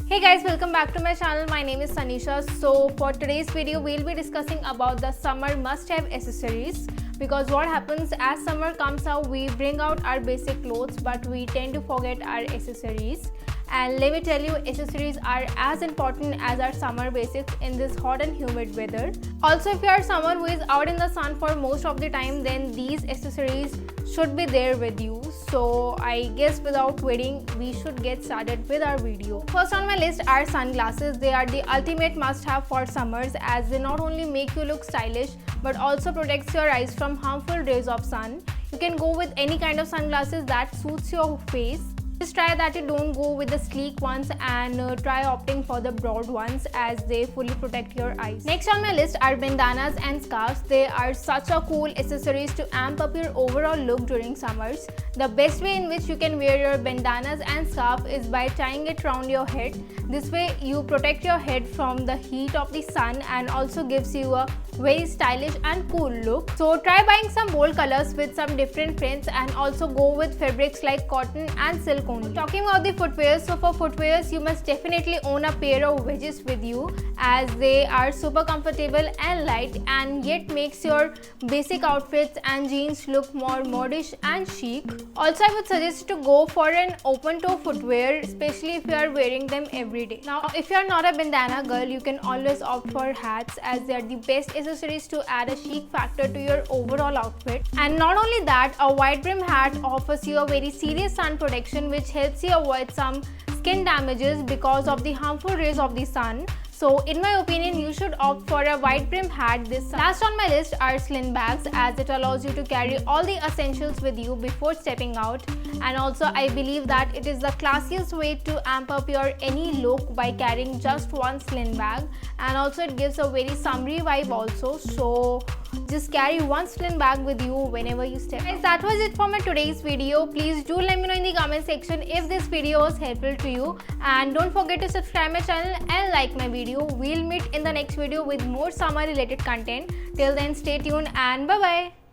Hey guys, welcome back to my channel. My name is Sanisha. So for today's video we'll be discussing about the summer must-have accessories, because what happens as summer comes out, we bring out our basic clothes but we tend to forget our accessories. And let me tell you, accessories are as important as our summer basics in this hot and humid weather. Also, if you are someone who is out in the sun for most of the time, then these accessories should be there with you. So I guess without waiting, we should get started with our video. First on my list are sunglasses. They are the ultimate must-have for summers, as they not only make you look stylish but also protects your eyes from harmful rays of sun. You can go with any kind of sunglasses that suits your face. Just try that you don't go with the sleek ones and try opting for the broad ones, as they fully protect your eyes. Next on my list are bandanas and scarves. They are such a cool accessories to amp up your overall look during summers. The best way in which you can wear your bandanas and scarf is by tying it around your head. This way you protect your head from the heat of the sun and also gives you a very stylish and cool look. So try buying some bold colors with some different prints, and also go with fabrics like cotton and silk only. Talking about the footwear, so for footwears you must definitely own a pair of wedges with you, as they are super comfortable and light and yet makes your basic outfits and jeans look more modish and chic. Also, I would suggest to go for an open toe footwear, especially if you are wearing them every day. Now if you are not a bandana girl, you can always opt for hats, as they are the best accessories to add a chic factor to your overall outfit. And not only that, a wide brim hat offers you a very serious sun protection, which helps you avoid some skin damages because of the harmful rays of the sun. So in my opinion, you should opt for a wide brim hat this summer. Last on my list are sling bags, as it allows you to carry all the essentials with you before stepping out. And also I believe that it is the classiest way to amp up your any look by carrying just one sling bag, and also it gives a very summery vibe also. So just carry one sling bag with you whenever you step out. Guys, that was it for my today's video. Please do let me know in the comment section if this video was helpful to you, and don't forget to subscribe my channel and like my video. We'll meet in the next video with more summer related content. Till then, stay tuned and bye bye.